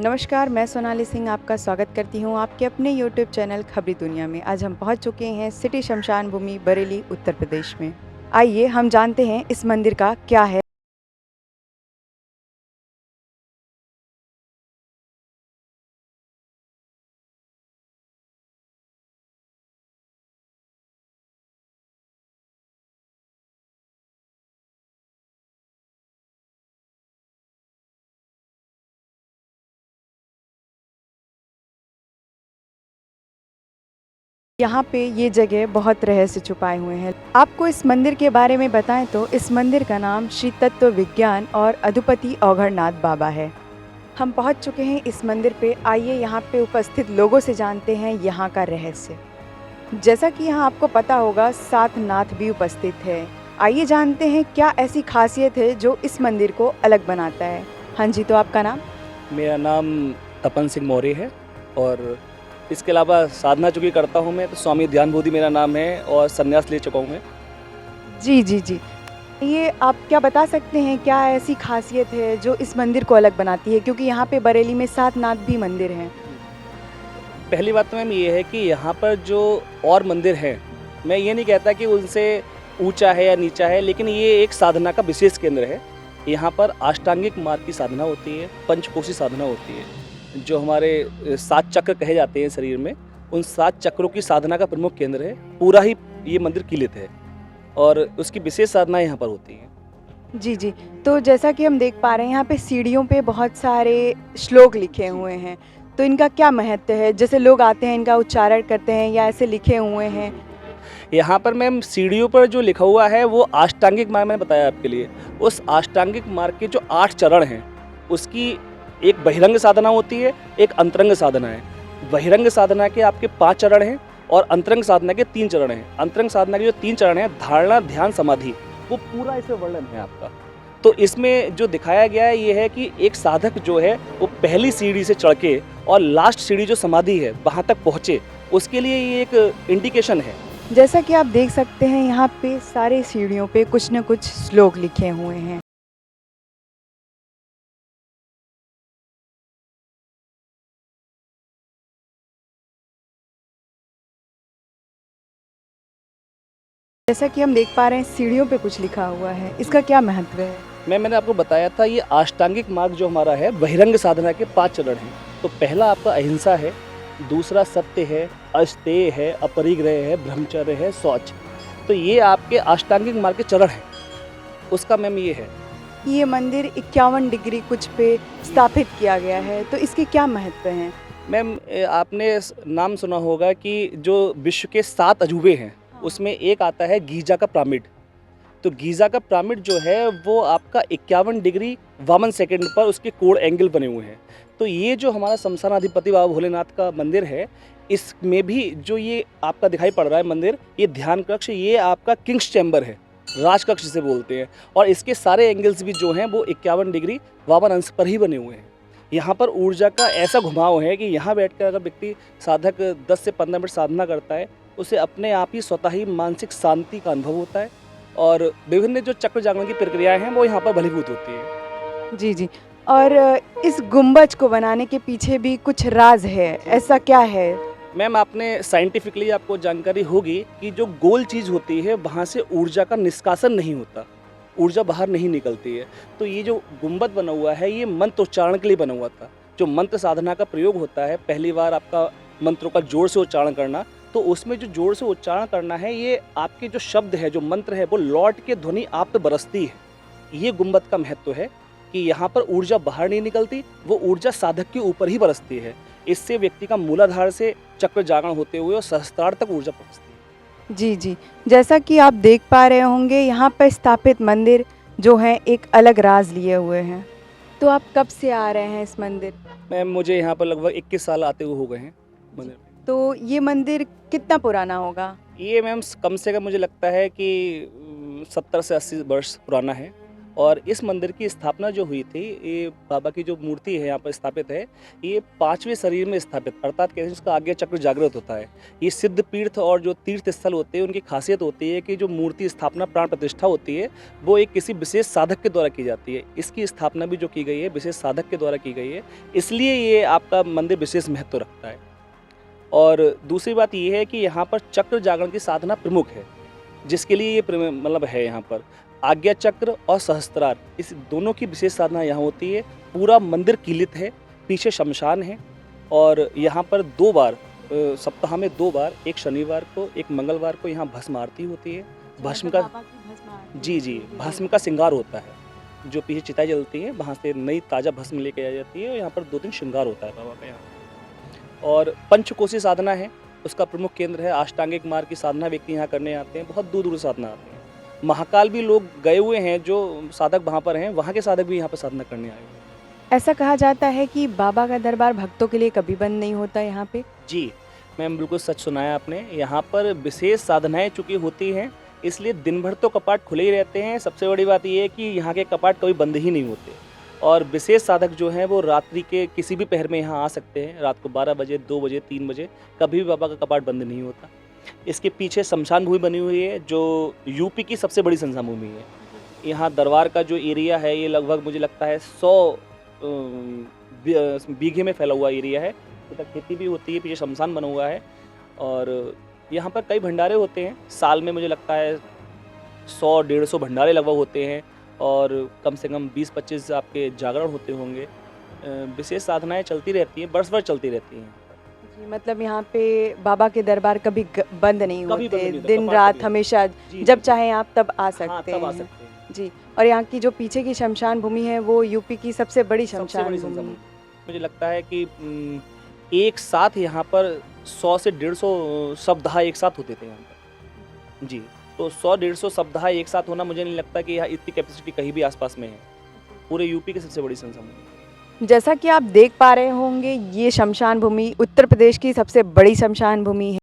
नमस्कार, मैं सोनाली सिंह आपका स्वागत करती हूँ आपके अपने यूट्यूब चैनल खबरी दुनिया में। आज हम पहुँच चुके हैं सिटी शमशान भूमि बरेली उत्तर प्रदेश में। आइए हम जानते हैं इस मंदिर का क्या है। यहाँ पे ये जगह बहुत रहस्य छुपाए हुए हैं। आपको इस मंदिर के बारे में बताएं तो इस मंदिर का नाम श्री तत्व विज्ञान और अधुपति औघड़नाथ बाबा है। हम पहुँच चुके हैं इस मंदिर पे। आइए यहाँ पे उपस्थित लोगों से जानते हैं यहाँ का रहस्य। जैसा कि यहाँ आपको पता होगा, 7 नाथ भी उपस्थित है। आइए जानते हैं क्या ऐसी खासियत है जो इस मंदिर को अलग बनाता है। हाँ जी, तो आपका नाम? मेरा नाम तपन सिंह मौर्य है और इसके अलावा साधना चूँकि करता हूँ मैं, तो स्वामी ध्यान बोधि मेरा नाम है और संन्यास ले चुका हूँ मैं। जी। ये आप क्या बता सकते हैं क्या ऐसी खासियत है जो इस मंदिर को अलग बनाती है? क्योंकि यहाँ पे बरेली में 7 नाथ भी मंदिर हैं। पहली बात तो मैम ये है कि यहाँ पर जो और मंदिर हैं, मैं ये नहीं कहता कि उनसे ऊंचा है या नीचा है, लेकिन ये एक साधना का विशेष केंद्र है। यहाँ पर अष्टांगिक मार्ग की साधना होती है, पंचकोशी साधना होती है। जो हमारे 7 चक्र कहे जाते हैं शरीर में, उन 7 चक्रों की साधना का प्रमुख केंद्र है। पूरा ही ये मंदिर किलित है और उसकी विशेष साधना यहाँ पर होती है। जी। तो जैसा कि हम देख पा रहे हैं यहाँ पे सीढ़ियों पे बहुत सारे श्लोक लिखे हुए हैं। तो इनका क्या महत्व है? जैसे लोग आते हैं इनका उच्चारण करते हैं या ऐसे लिखे हुए हैं? यहाँ पर मैम सीढ़ियों पर जो लिखा हुआ है वो अष्टांगिक मार्ग मैंने बताया आपके लिए। उस अष्टांगिक मार्ग के जो 8 चरण हैं, उसकी एक बहिरंग साधना होती है, एक अंतरंग साधना है। बहिरंग साधना के आपके 5 चरण हैं और अंतरंग साधना के 3 चरण हैं। अंतरंग साधना के जो 3 चरण हैं, धारणा, ध्यान, समाधि, वो पूरा इसमें वर्णन है आपका। तो इसमें जो दिखाया गया है ये है कि एक साधक जो है वो पहली सीढ़ी से चढ़ के और लास्ट सीढ़ी जो समाधि है वहाँ तक पहुँचे, उसके लिए ये एक इंडिकेशन है। जैसा कि आप देख सकते हैं यहाँ पे सारे सीढ़ियों पे कुछ न कुछ श्लोक लिखे हुए हैं। जैसा कि हम देख पा रहे हैं सीढ़ियों पे कुछ लिखा हुआ है, इसका क्या महत्व है? मैंने आपको बताया था ये अष्टांगिक मार्ग जो हमारा है बहिरंग साधना के 5 चरण हैं। तो पहला आपका अहिंसा है, दूसरा सत्य है, अस्तेय है, अपरिग्रह है, ब्रह्मचर्य है, शौच। तो ये आपके अष्टांगिक मार्ग के चरण हैं। उसका मैम ये है। ये मंदिर 51 डिग्री कुछ पे स्थापित किया गया है, तो इसके क्या महत्व हैं? मैम आपने नाम सुना होगा कि जो विश्व के 7 अजूबे हैं उसमें एक आता है गीजा का पिरामिड। तो गीज़ा का पिरामिड जो है वो आपका 51 डिग्री 52 सेकंड पर उसके कोण एंगल बने हुए हैं। तो ये जो हमारा शमशान अधिपति बाबा भोलेनाथ का मंदिर है, इसमें भी जो ये आपका दिखाई पड़ रहा है मंदिर, ये ध्यान कक्ष, ये आपका किंग्स चैम्बर है, राज कक्ष से बोलते हैं। और इसके सारे एंगल्स भी जो हैं वो 51 डिग्री 52 अंश पर ही बने हुए हैं। यहाँ पर ऊर्जा का ऐसा घुमाव है कि यहाँ बैठकर अगर व्यक्ति साधक 10 से 15 मिनट साधना करता है, उसे अपने आप ही स्वतः ही मानसिक शांति का अनुभव होता है और विभिन्न जो चक्र जागरण की प्रक्रियाएं हैं वो यहाँ पर भलीभूत होती है। जी। और इस गुंबज को बनाने के पीछे भी कुछ राज है, ऐसा क्या है? मैम आपने साइंटिफिकली आपको जानकारी होगी कि जो गोल चीज़ होती है वहाँ से ऊर्जा का निष्कासन नहीं होता, ऊर्जा बाहर नहीं निकलती है। तो ये जो गुंबद बना हुआ है ये मंत्र उच्चारण के लिए बना हुआ था। जो मंत्र साधना का प्रयोग होता है, पहली बार आपका मंत्रों का जोर से उच्चारण करना, तो उसमें जो जोर से उच्चारण करना है, ये आपके जो शब्द है, जो मंत्र है, वो लौट के ध्वनि आप पे बरसती है। ये गुंबद का महत्व है कि यहाँ पर ऊर्जा बाहर नहीं निकलती, वो ऊर्जा साधक के ऊपर ही बरसती है। इससे व्यक्ति का मूलाधार से चक्र जागरण होते हुए और सहस्त्रार तक ऊर्जा पहुँचती है। जी। जैसा कि आप देख पा रहे होंगे यहाँ पर स्थापित मंदिर जो है एक अलग राज लिए हुए हैं। तो आप कब से आ रहे हैं इस मंदिर? मैम मुझे यहाँ पर लगभग 21 साल आते हुए हो गए हैं मंदिर में। तो ये मंदिर कितना पुराना होगा? ये मैम कम से कम मुझे लगता है कि 70 से 80 वर्ष पुराना है और इस मंदिर की स्थापना जो हुई थी, ये बाबा की जो मूर्ति है यहाँ पर स्थापित है, ये 5वें शरीर में स्थापित, अर्थात कहते हैं इसका आज्ञा चक्र जागृत होता है। ये सिद्ध पीठ और जो तीर्थ स्थल होते हैं उनकी खासियत होती है कि जो मूर्ति स्थापना प्राण प्रतिष्ठा होती है वो एक किसी विशेष साधक के द्वारा की जाती है। इसकी स्थापना भी जो की गई है विशेष साधक के द्वारा की गई है, इसलिए ये आपका मंदिर विशेष महत्व रखता है। और दूसरी बात ये है कि यहाँ पर चक्र जागरण की साधना प्रमुख है, जिसके लिए ये मतलब है यहाँ पर आज्ञा चक्र और सहस्त्रार, इस दोनों की विशेष साधना यहाँ होती है। पूरा मंदिर कीलित है, पीछे शमशान है और यहाँ पर 2 बार सप्ताह में 2 बार, एक शनिवार को एक मंगलवार को यहाँ भस्म आरती होती है। भस्म का जी भस्म का श्रृंगार होता है, जो पीछे चिताएं जलती हैं वहाँ से नई ताज़ा भस्म लेके आ जाती है और यहाँ पर 2 दिन श्रृंगार होता है बाबा का यहाँ। और पंचकोशी साधना है, उसका प्रमुख केंद्र है। अष्टांगिक मार्ग की साधना व्यक्ति यहाँ करने आते हैं, बहुत दूर दूर से साधना आते हैं। महाकाल भी लोग गए हुए हैं, जो साधक वहाँ पर हैं, वहाँ के साधक भी यहाँ पर साधना करने आए हुए हैं। ऐसा कहा जाता है कि बाबा का दरबार भक्तों के लिए कभी बंद नहीं होता यहाँ पे। जी मैम, बिल्कुल सच सुनाया आपने। यहाँ पर विशेष साधनाएं चूँकि होती हैं, इसलिए दिन भर तो कपाट खुले ही रहते हैं। सबसे बड़ी बात ये है कि यहाँ के कपाट कभी बंद ही नहीं होते और विशेष साधक जो हैं वो रात्रि के किसी भी पहर में यहाँ आ सकते हैं। रात को 12 बजे, 2 बजे, 3 बजे कभी भी बाबा का कपाट बंद नहीं होता। इसके पीछे शमशान भूमि बनी हुई है, जो यूपी की सबसे बड़ी शमशान भूमि है। यहाँ दरबार का जो एरिया है ये लगभग मुझे लगता है 100 बीघे में फैला हुआ एरिया है। इधर खेती भी होती है, पीछे शमशान बना हुआ है और यहाँ पर कई भंडारे होते हैं। साल में मुझे लगता है 100-150 भंडारे लगभग होते हैं और कम से कम 20-25 आपके जागरण होते होंगे। विशेष साधनाएं चलती रहती हैं, बरस भर चलती रहती हैं। जी, मतलब यहाँ पे बाबा के दरबार कभी बंद नहीं कभी बंद होते, नहीं होता, दिन कपाट रात खुले। हमेशा जी, जब जी। चाहें आप तब आ हाँ, सकते तब आ हैं। सकते हैं। जी, और यहाँ की जो पीछे की शमशान भूमि है वो यूपी की सबसे बड़ी सबसे शमशान बड़ी भूमि शमशान है। भूमि। मुझे लगता है कि एक साथ यहाँ पर 100 से 150 सप्ताह एक साथ होते थे यहाँ पर। जी, तो 100-150 सप्ताह एक साथ होना, मुझे नहीं लगता कि यहाँ इतनी कैपेसिटी कहीं भी आसपास में है। पूरे यूपी की सबसे बड़ी शमशान भूमि। जैसा कि आप देख पा रहे होंगे, ये शमशान भूमि उत्तर प्रदेश की सबसे बड़ी शमशान भूमि है।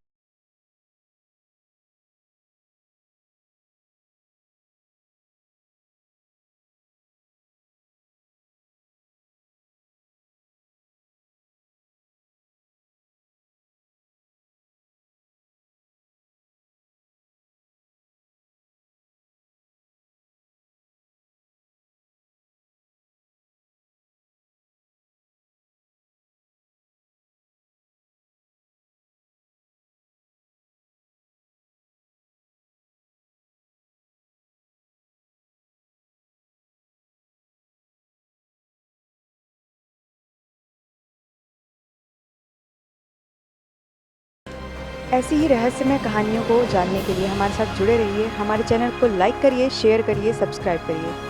ऐसी ही रहस्यमय कहानियों को जानने के लिए हमारे साथ जुड़े रहिए। हमारे चैनल को लाइक करिए, शेयर करिए, सब्सक्राइब करिए।